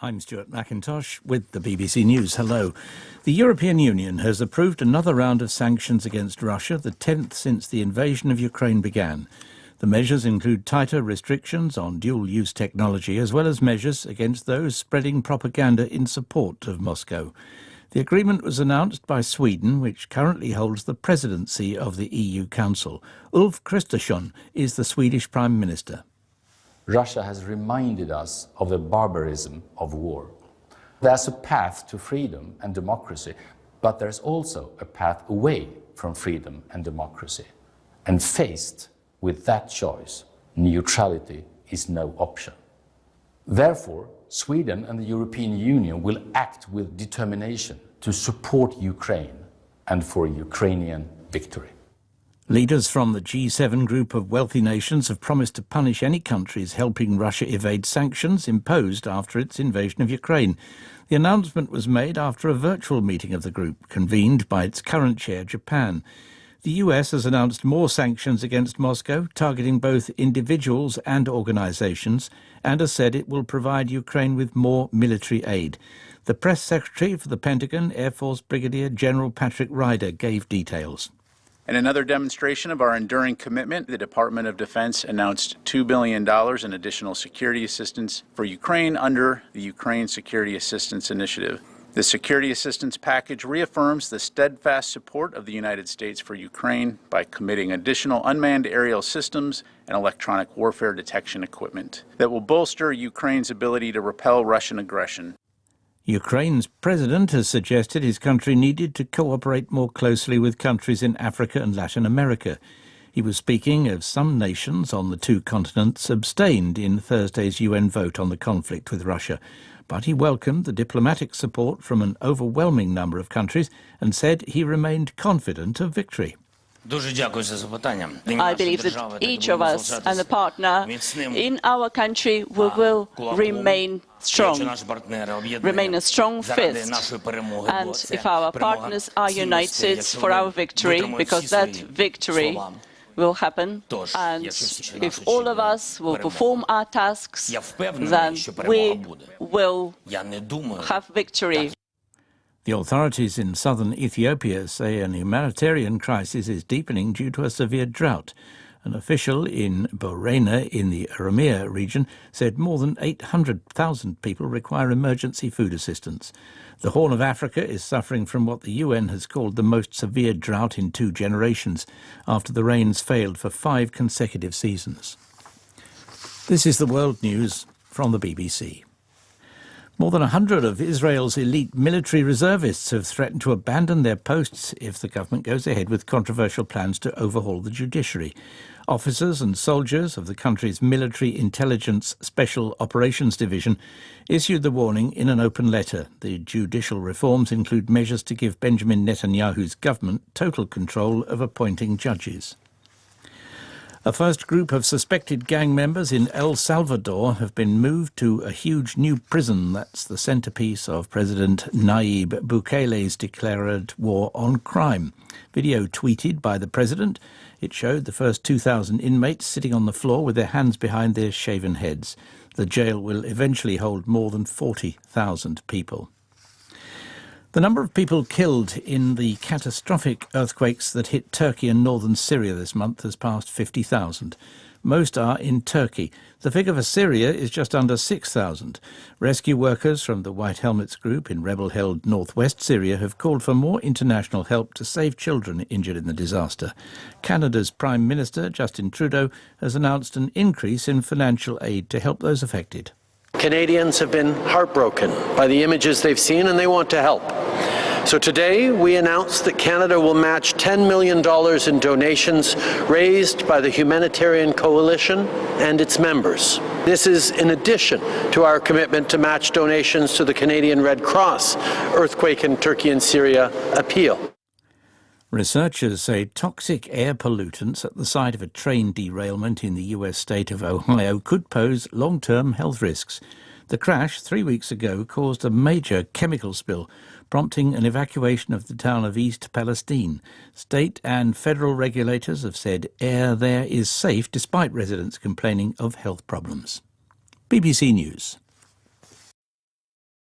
I'm Stuart McIntosh with the BBC News. Hello. The European Union has approved another round of sanctions against Russia, the 10th since the invasion of Ukraine began. The measures include tighter restrictions on dual-use technology, as well as measures against those spreading propaganda in support of Moscow. The agreement was announced by Sweden, which currently holds the presidency of the EU Council. Ulf Kristersson is the Swedish Prime Minister. Russia has reminded us of the barbarism of war. There's a path to freedom and democracy, but there's also a path away from freedom and democracy. And faced with that choice, neutrality is no option. Therefore, Sweden and the European Union will act with determination to support Ukraine and for Ukrainian victory. Leaders from the G7 group of wealthy nations have promised to punish any countries helping Russia evade sanctions imposed after its invasion of Ukraine. The announcement was made after a virtual meeting of the group, convened by its current chair, Japan. The US has announced more sanctions against Moscow, targeting both individuals and organisations, and has said it will provide Ukraine with more military aid. The press secretary for the Pentagon, Air Force Brigadier General Patrick Ryder, gave details. In another demonstration of our enduring commitment, the Department of Defense announced $2 billion in additional security assistance for Ukraine under the Ukraine Security Assistance Initiative. The security assistance package reaffirms the steadfast support of the United States for Ukraine by committing additional unmanned aerial systems and electronic warfare detection equipment that will bolster Ukraine's ability to repel Russian aggression. Ukraine's president has suggested his country needed to cooperate more closely with countries in Africa and Latin America. He was speaking as some nations on the two continents abstained in Thursday's UN vote on the conflict with Russia. But he welcomed the diplomatic support from an overwhelming number of countries and said he remained confident of victory. I believe that each of us and a partner in our country will remain strong, remain a strong fist. And if our partners are united for our victory, because that victory will happen, and if all of us will perform our tasks, then we will have victory. The authorities in southern Ethiopia say an humanitarian crisis is deepening due to a severe drought. An official in Borena in the Oromia region said more than 800,000 people require emergency food assistance. The Horn of Africa is suffering from what the UN has called the most severe drought in 2 generations, after the rains failed for 5 consecutive seasons. This is the World News from the BBC. More than 100 of Israel's elite military reservists have threatened to abandon their posts if the government goes ahead with controversial plans to overhaul the judiciary. Officers and soldiers of the country's Military Intelligence Special Operations Division issued the warning in an open letter. The judicial reforms include measures to give Benjamin Netanyahu's government total control of appointing judges. A first group of suspected gang members in El Salvador have been moved to a huge new prison that's the centrepiece of President Nayib Bukele's declared war on crime. Video tweeted by the president, it showed the first 2,000 inmates sitting on the floor with their hands behind their shaven heads. The jail will eventually hold more than 40,000 people. The number of people killed in the catastrophic earthquakes that hit Turkey and northern Syria this month has passed 50,000. Most are in Turkey. The figure for Syria is just under 6,000. Rescue workers from the White Helmets group in rebel-held northwest Syria have called for more international help to save children injured in the disaster. Canada's Prime Minister, Justin Trudeau, has announced an increase in financial aid to help those affected. Canadians have been heartbroken by the images they've seen, and they want to help. So today we announced that Canada will match $10 million in donations raised by the Humanitarian Coalition and its members. This is in addition to our commitment to match donations to the Canadian Red Cross Earthquake in Turkey and Syria appeal. Researchers say toxic air pollutants at the site of a train derailment in the US state of Ohio could pose long-term health risks. The crash 3 weeks ago caused a major chemical spill, prompting an evacuation of the town of East Palestine. State and federal regulators have said air there is safe despite residents complaining of health problems. BBC News.